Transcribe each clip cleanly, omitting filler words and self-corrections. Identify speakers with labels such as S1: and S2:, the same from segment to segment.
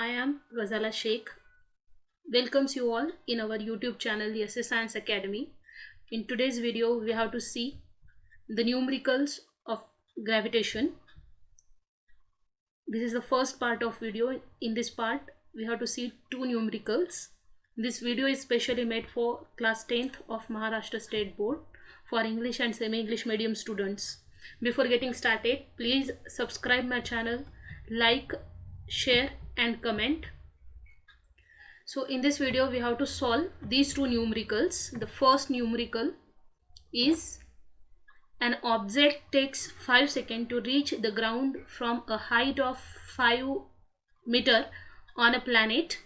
S1: I am Ghazala Sheikh. Welcomes you all in our YouTube channel, the SS Science Academy. In today's video, we have to see the numericals of gravitation. This is the first part of video. In this part, we have to see two numericals. This video is specially made for class 10th of Maharashtra State Board for English and semi-English medium students. Before getting started, please subscribe my channel, like, share and comment. So in this video we have to solve these two numericals. The first numerical is an object takes 5 seconds to reach the ground from a height of 5 meter on a planet.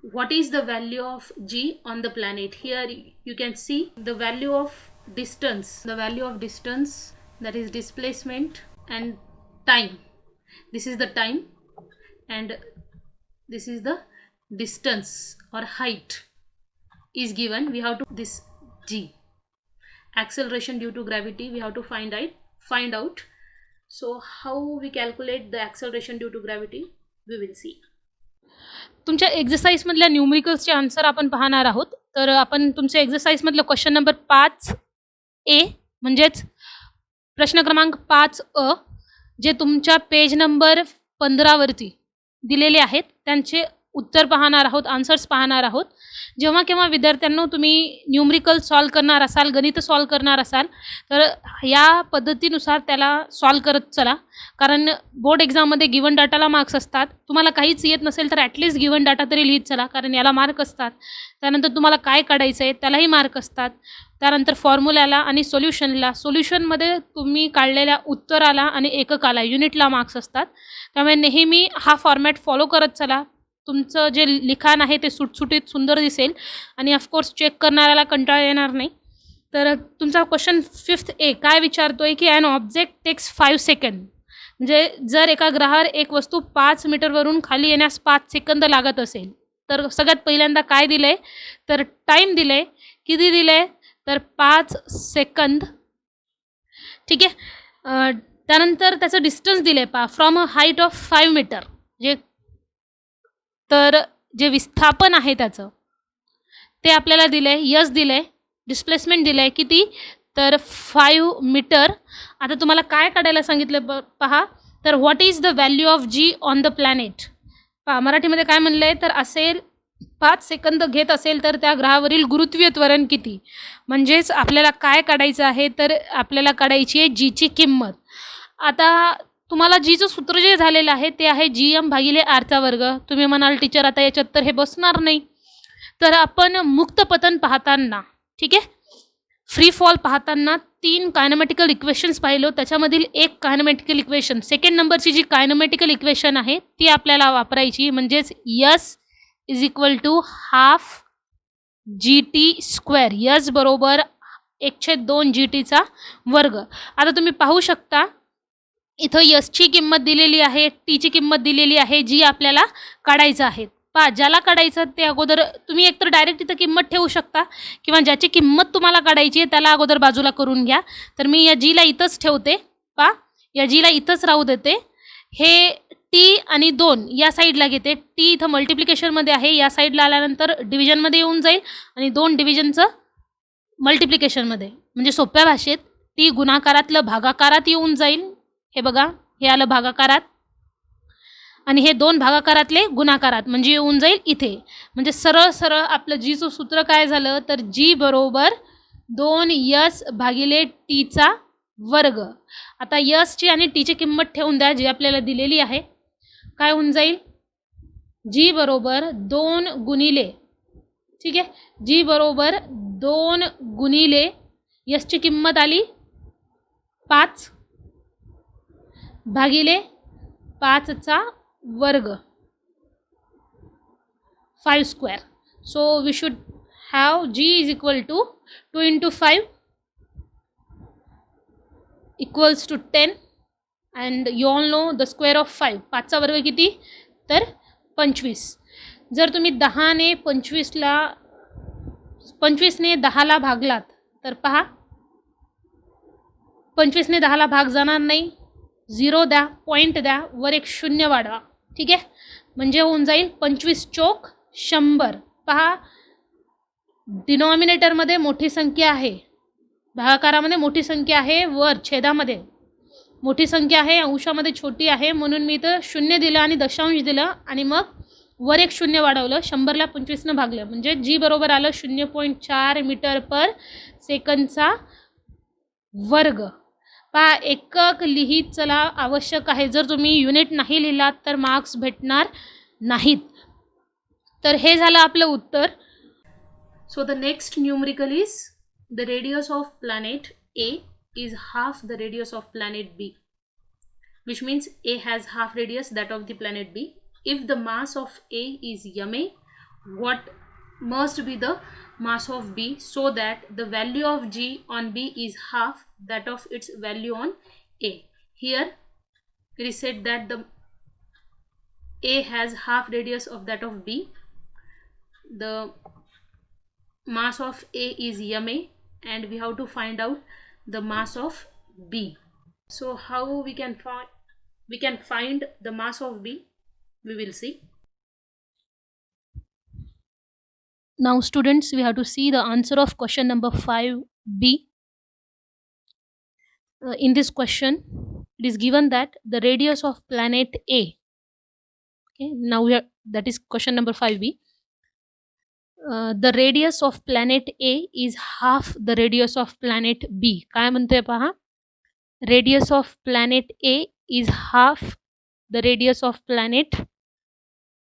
S1: What is the value of g on the planet? Here you can see the value of distance, that is displacement, and time. This is the time and this is the distance or height is given. We have to this g, acceleration due to gravity, we have to find out. So how we calculate the acceleration due to gravity, we will see.
S2: तुमच्या exercise मधल्या न्यूमरिकल्सचे answer आपण पाहणार आहोत. तर आपण तुमच्या exercise मधलं question number 5A म्हणजेच प्रश्न क्रमांक 5A जे तुमच्या पेज नंबर 15 वरती दिलेले आहेत त्यांचे उत्तर पाहणार आहोत, आन्सर्स पाहणार आहोत. जेव्हा केव्हा विद्यार्थ्यांनो तुम्ही न्यूमरिकल सॉल्व करणार असाल, गणित सॉल्व करणार असाल, तर या पद्धतीनुसार त्याला सॉल्व करत चला. कारण बोर्ड एक्झाममध्ये गिवन डाटाला मार्क्स असतात. तुम्हाला काहीच येत नसेल तर ॲटलिस्ट गिवन डाटा तरी लिहित चला, कारण याला मार्क असतात. त्यानंतर तुम्हाला काय काढायचं आहे त्यालाही मार्क असतात. त्यानंतर फॉर्म्युल्याला आणि सोल्युशनमध्ये तुम्ही काढलेल्या उत्तराला आणि एककाला युनिटला मार्क्स असतात. त्यामुळे नेहमी हा फॉर्मॅट फॉलो करत चला. तुमचं जे लिखाण आहे ते सुटसुटीत सुंदर दिसेल आणि ऑफकोर्स चेक करणाऱ्याला कंटाळा येणार नाही. तर तुमचा क्वेश्चन 5A काय विचारतोय की ॲन ऑब्जेक्ट टेक्स 5 सेकंड, म्हणजे जर एका ग्रहावर एक वस्तू 5 मीटरवरून खाली येण्यास 5 सेकंद लागत असेल तर सगळ्यात पहिल्यांदा काय दिलंय तर टाईम दिलंय. किती दिलंय तर 5 सेकंद. ठीक आहे. त्यानंतर त्याचं डिस्टन्स दिलंय from a height of 5 metre, जे विस्थापन आहे त्याचं ते आपल्याला दिलंय. यस दिलंय. डिस्प्लेसमेंट दिलंय किती तर 5 मीटर. आता तुम्हाला काय काढायला सांगितलं पहा, तर what is the value of G on the planet. पहा मराठीमध्ये काय म्हणलंय तर असेल 5 सेकंद घेत असेल तर त्या ग्रहावरील गुरुत्वीय त्वरण किती. म्हणजेच आपल्याला काय काढायचं आहे तर आपल्याला काढायची आहे जीची किंमत. आता तुम्हाला जीचं सूत्र जे झालेलं आहे ते आहे gm/r². तुम्ही म्हणाल टीचर आता याच्यात तर हे बसणार नाही. तर आपण मुक्त पतन पाहताना, ठीक आहे, फ्री फॉल पाहताना 3 कायनेमॅटिकल इक्वेशन्स पाहिलो. त्याच्यामधील एक कायनेमॅटिकल इक्वेशन, सेकंड नंबरची जी कायनेमॅटिकल इक्वेशन आहे ती आपल्याला वापरायची. म्हणजेच S is equal to half GT². S बरोबर 1/2 GT². आता तुम्ही पाहू शकता इथं यसची किंमत दिलेली आहे, टीची किंमत दिलेली आहे, जी आपल्याला काढायचं आहे. ज्याला काढायचं ते अगोदर तुम्ही एकतर डायरेक्ट इथं किंमत ठेवू शकता किंवा ज्याची किंमत तुम्हाला काढायची आहे त्याला अगोदर बाजूला करून घ्या. तर मी या जीला इथंच ठेवते. या जीला इथंच राहू देते. हे टी आणि 2 या साईडला घेते. टी इथं मल्टिप्लिकेशनमध्ये आहे, या साईडला आल्यानंतर डिव्हिजनमध्ये येऊन जाईल आणि 2 डिव्हिजनचं मल्टिप्लिकेशनमध्ये. म्हणजे सोप्या भाषेत टी गुणाकारातलं भागाकारात येऊन जाईल. हे बघा हे आलं भागाकारात आणि हे 2 भागाकारातले गुणाकारात, म्हणजे येऊन जाईल इथे. म्हणजे सरळ आपलं जीचं सूत्र काय झालं तर जी बरोबर 2s/t². आता यसची आणि टीची किंमत ठेवून द्या जी आपल्याला दिलेली आहे. काय होऊन जाईल जी बरोबर 2 गुणिले, ठीक आहे, जी बरोबर 2 गुणिले यसची किंमत आली 5 भागिले 5² 5². So we should have g is equal to 2 into 5 equals to 10 and you all know the square of 5. 5चा वर्ग किती तर 25. जर तुम्ही 10ने 25ने 10ला भागलात तर पहा 25ने 10ला भाग जाणार नाही. 0 द्या, पॉईंट द्या, वर एक 0 वाढवा. ठीक आहे. म्हणजे होऊन जाईल 25 चोक 100. पहा, डिनॉमिनेटरमध्ये मोठी संख्या आहे, भागाकारामध्ये मोठी संख्या आहे, वर छेदामध्ये मोठी संख्या आहे, अंशामध्ये छोटी आहे, म्हणून मी इथं 0 दिलं आणि दशांश दिलं आणि मग वर एक 0 वाढवलं, 100ला 25नं भागलं, म्हणजे जी बरोबर आलं 0.4 मीटर पर सेकंदचा वर्ग. पहा, एकक लिहित चला आवश्यक आहे. जर तुम्ही युनिट नाही लिहिलात तर मार्क्स भेटणार नाहीत. तर हे झालं आपलं उत्तर.
S1: So the next numerical is the radius of planet A is half the radius of planet B, which means A has half radius that of the planet B. If the mass of A is ma, what must be the mass of B so that the value of G on B is half that of its value on A? Here it is said that the A has half radius of that of B. The mass of A is ma and we have to find out the mass of B. So how we can find the mass of B, we will see.
S2: Now students, we have to see the answer of question number 5b. In this question it is given that the radius of planet A, okay, now we are, that is question number 5b. The radius of planet A is half the radius of planet B. काय म्हणतोय पहा, radius of planet A is half the radius of planet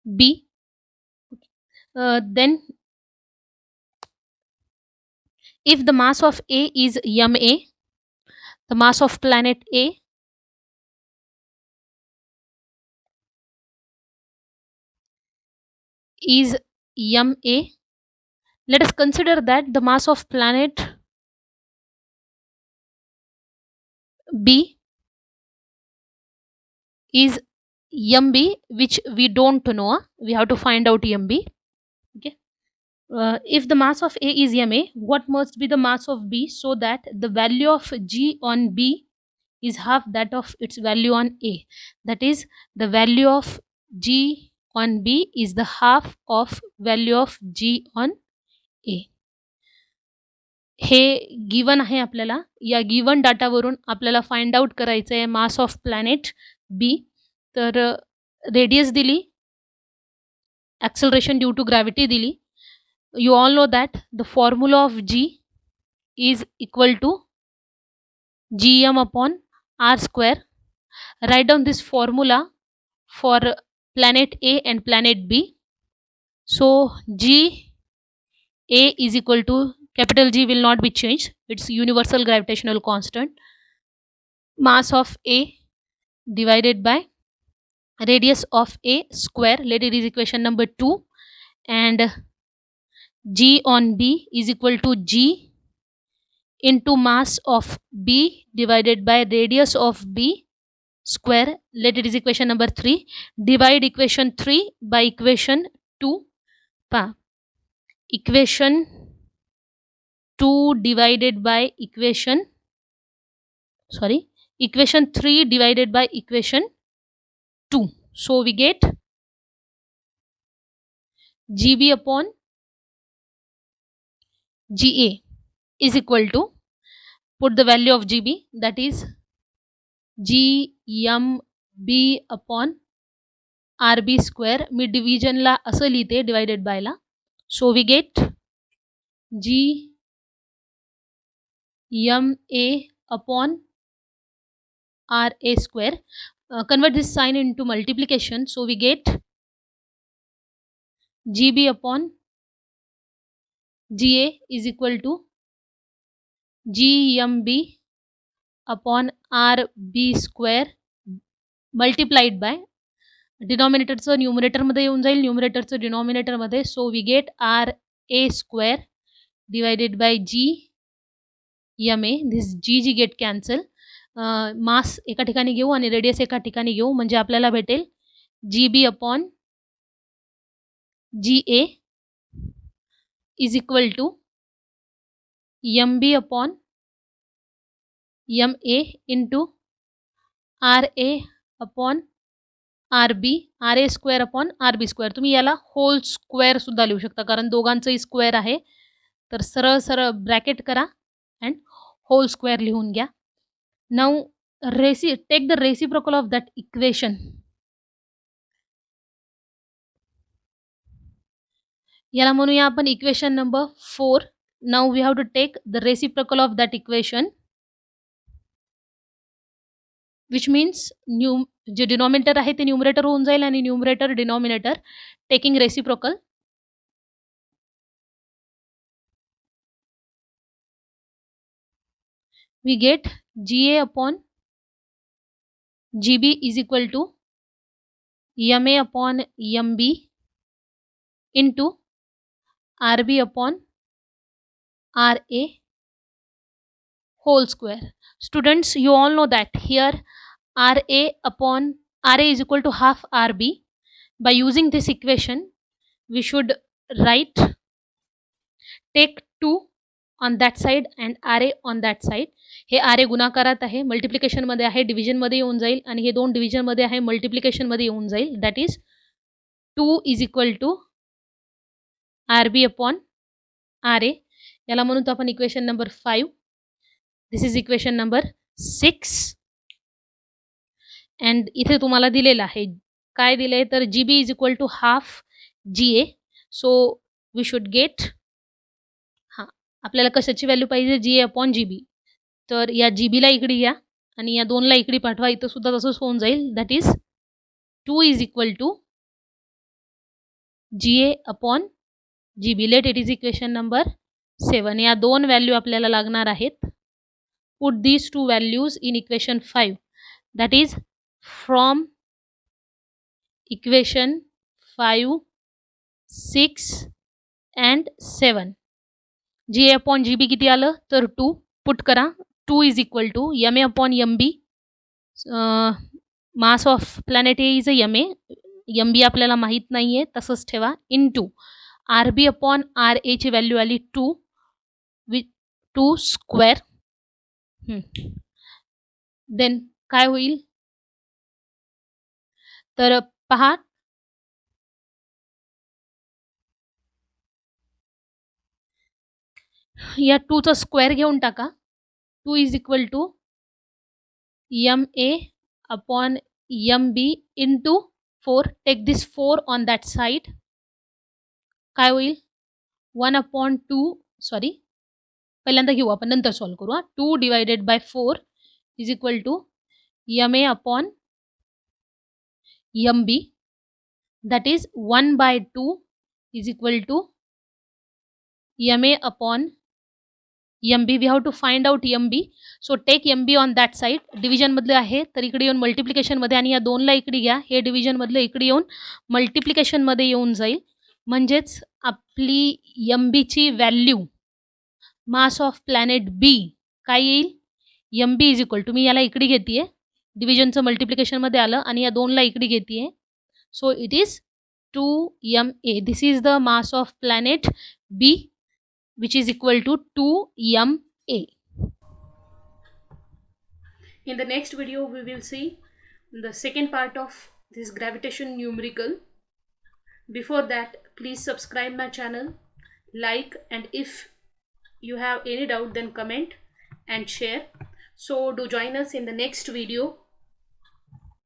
S2: B. Then if the mass of A is ma, the mass of planet A is ma, let us consider that the mass of planet B is mb, which we don't know. We have to find out mb. Okay. If the mass of A is ma, what must be the mass of B so that the value of G on B is half that of its value on A? That is, the value of G on B is the half of value of G on A. हे given आहे आपल्याला. या given डाटावरून आपल्याला find out करायचं आहे मास of planet B. तर radius दिली, acceleration due to gravity दिली. You all know that the formula of G is equal to gm upon r square. Write down this formula for planet A and planet B. So G A is equal to, capital G will not be changed, it's universal gravitational constant, mass of A divided by radius of A square, let it is equation number 2, and G on B is equal to G into mass of B divided by radius of B square, let it is equation number 3. Divide equation 3 by equation 2. Equation 2 divided by equation 3 divided by equation 2. So we get GB upon GA is equal to, put the value of GB, that is GMB upon RB square. मी डिव्हिजनला असं लिहिते, divided बायला. So we get GMA upon RA square. Convert this sign into multiplication. So we get GB upon GA is equal to GMB upon RB square multiplied by, डिनॉमिनेटरचं न्यूमरेटरमध्ये येऊन जाईल, न्यूमरेटरचं डिनॉमिनेटरमध्ये. So we get RA square divided by GMA. This G get cancel. Mass एका ठिकाणी घेऊ आणि रेडियस एका ठिकाणी घेऊ, म्हणजे आपल्याला भेटेल GB upon GA is equal to MB upon MA into RA upon RB RA² upon RB². तुम्ही याला होल स्क्वेअर सुद्धा लिहू शकता कारण दोघांचंही स्क्वेअर आहे. तर सरळ सरळ ब्रॅकेट करा अँड होल स्क्वेअर लिहून घ्या. Now take the reciprocal of that equation. याला म्हणूया आपण equation number 4. Now we have to take the reciprocal of that equation, which means जे डिनॉमिनेटर आहे ते न्यूमरेटर होऊन जाईल आणि numerator denominator taking reciprocal. We get GA upon GB is equal to MA upon MB into RB upon RA whole square. Students, you all know that here RA is equal to half RB. By using this equation, we should write take 2 on that side and RA on that side. हे RA गुणाकारात आहे, मल्टिप्लिकेशनमध्ये आहे, डिव्हिजनमध्ये येऊन जाईल आणि हे 2 डिव्हिजनमध्ये आहे, मल्टिप्लिकेशनमध्ये येऊन जाईल. That is 2 is equal to RB upon RA. याला म्हणून तो आपण equation number 5. This is equation number 6. And इथे तुम्हाला दिलेलं आहे, काय दिलं आहे तर GB is equal to half GA. So we should get, आपल्याला कशाची व्हॅल्यू पाहिजे, GA अपॉन GB. तर या GBला इकडे घ्या आणि या 2ला इकडे पाठवा, इथं सुद्धा तसंच होऊन जाईल. That is 2 is equal to GA upon GB. Let it is equation number 7. या 2 व्हॅल्यू आपल्याला लागणार आहेत. Put these 2 values in equation 5. That is from equation 5, 6 and 7. GA upon GB किती आलं तर 2. पुट करा. 2 is equal to MA upon MB. Mass of planet A is MA. MB आपल्याला माहीत नाही आहे, तसंच ठेवा. इनटू RB अपॉन RA ची व्हॅल्यू आली 2 विथ 2 स्क्वेअर. देन काय होईल तर पहा, या 2चा स्क्वेअर घेऊन टाका. 2 is equal to MA upon MB into 4. Take this 4 on that side. काय होईल 1 अपॉन 2, सॉरी पहिल्यांदा घेऊ आपण, नंतर सॉल्व करू. 2 divided by 4 is equal to MA upon MB. That is 1 by 2 is equal to MA upon MB. We have to find out MB. So take MB on that side. डिव्हिजनमधले आहे तर इकडे येऊन मल्टिप्लिकेशनमध्ये, आणि या 2ला इकडे घ्या, हे डिव्हिजनमधलं इकडे येऊन मल्टिप्लिकेशनमध्ये येऊन जाईल. म्हणजेच आपली MBची value, mass of planet B काय येईल, MB इज इक्वल टू, मी याला इकडे घेते आहे, डिव्हिजनचं मल्टिप्लिकेशनमध्ये आलं आणि या 2ला इकडे घेते आहे. So it is 2MA. This is the mass of planet B, which is equal to 2MA.
S1: In the next video, we will see the second part of this gravitation numerical. Before that, please subscribe my channel, like, and if you have any doubt, then comment and share. So do join us in the next video.